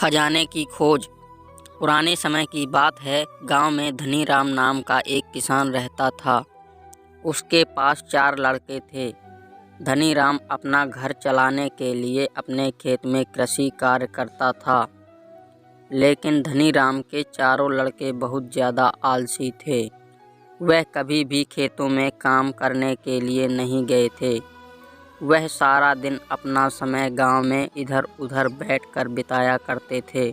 खजाने की खोज। पुराने समय की बात है। गांव में धनीराम नाम का एक किसान रहता था। उसके पास 4 लड़के थे। धनीराम अपना घर चलाने के लिए अपने खेत में कृषि कार्य करता था, लेकिन धनीराम के चारों लड़के बहुत ज़्यादा आलसी थे। वह कभी भी खेतों में काम करने के लिए नहीं गए थे। वह सारा दिन अपना समय गांव में इधर उधर बैठकर बिताया करते थे।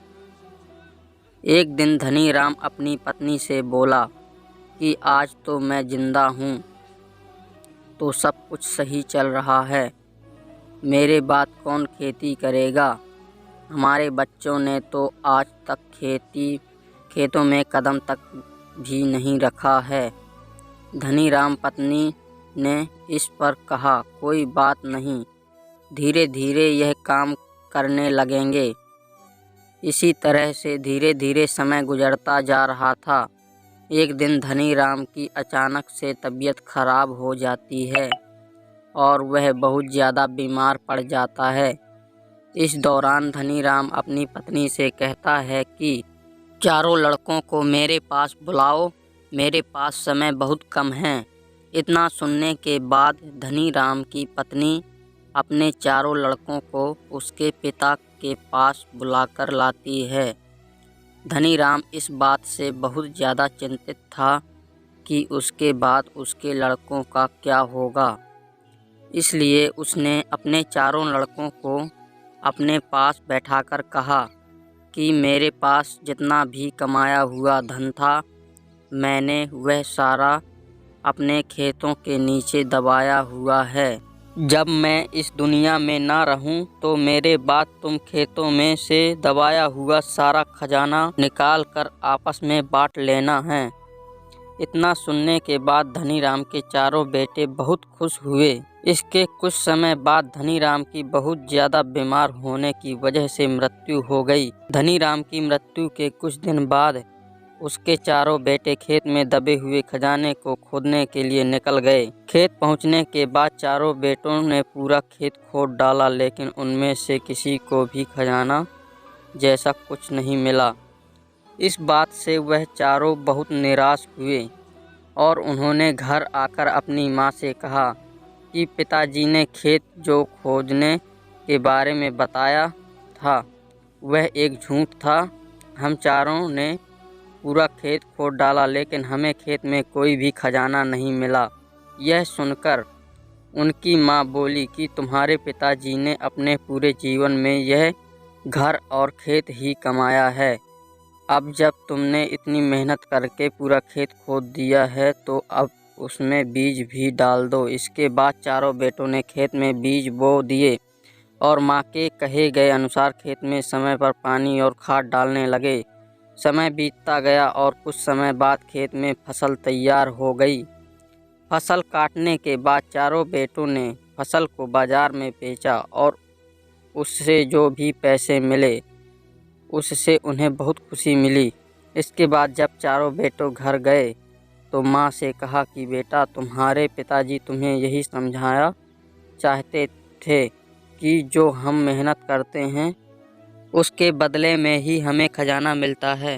एक दिन धनीराम अपनी पत्नी से बोला कि आज तो मैं जिंदा हूँ, तो सब कुछ सही चल रहा है। मेरे बाद कौन खेती करेगा? हमारे बच्चों ने तो आज तक खेतों में कदम तक भी नहीं रखा है। धनीराम पत्नी ने इस पर कहा, कोई बात नहीं, धीरे धीरे यह काम करने लगेंगे। इसी तरह से धीरे धीरे समय गुजरता जा रहा था। एक दिन धनीराम की अचानक से तबीयत खराब हो जाती है और वह बहुत ज़्यादा बीमार पड़ जाता है। इस दौरान धनीराम अपनी पत्नी से कहता है कि चारों लड़कों को मेरे पास बुलाओ, मेरे पास समय बहुत कम है। इतना सुनने के बाद धनीराम की पत्नी अपने चारों लड़कों को उसके पिता के पास बुलाकर लाती है। धनीराम इस बात से बहुत ज़्यादा चिंतित था कि उसके बाद उसके लड़कों का क्या होगा। इसलिए उसने अपने चारों लड़कों को अपने पास बैठाकर कहा कि मेरे पास जितना भी कमाया हुआ धन था, मैंने वह सारा अपने खेतों के नीचे दबाया हुआ है। जब मैं इस दुनिया में ना रहूं, तो मेरे बाद तुम खेतों में से दबाया हुआ सारा खजाना निकाल कर आपस में बांट लेना है। इतना सुनने के बाद धनीराम के चारों बेटे बहुत खुश हुए। इसके कुछ समय बाद धनीराम की बहुत ज़्यादा बीमार होने की वजह से मृत्यु हो गई। धनीराम की मृत्यु के कुछ दिन बाद उसके चारों बेटे खेत में दबे हुए खजाने को खोदने के लिए निकल गए। खेत पहुंचने के बाद चारों बेटों ने पूरा खेत खोद डाला, लेकिन उनमें से किसी को भी खजाना जैसा कुछ नहीं मिला। इस बात से वह चारों बहुत निराश हुए और उन्होंने घर आकर अपनी माँ से कहा कि पिताजी ने खेत जो खोदने के बारे में बताया था, वह एक झूठ था। हम चारों ने पूरा खेत खोद डाला, लेकिन हमें खेत में कोई भी खजाना नहीं मिला। यह सुनकर उनकी माँ बोली कि तुम्हारे पिताजी ने अपने पूरे जीवन में यह घर और खेत ही कमाया है। अब जब तुमने इतनी मेहनत करके पूरा खेत खोद दिया है, तो अब उसमें बीज भी डाल दो। इसके बाद चारों बेटों ने खेत में बीज बो दिए और माँ के कहे गए अनुसार खेत में समय पर पानी और खाद डालने लगे। समय बीतता गया और कुछ समय बाद खेत में फसल तैयार हो गई। फसल काटने के बाद चारों बेटों ने फसल को बाजार में बेचा और उससे जो भी पैसे मिले, उससे उन्हें बहुत खुशी मिली। इसके बाद जब चारों बेटों घर गए तो माँ से कहा कि बेटा, तुम्हारे पिताजी तुम्हें यही समझाया चाहते थे कि जो हम मेहनत करते हैं, उसके बदले में ही हमें खजाना मिलता है।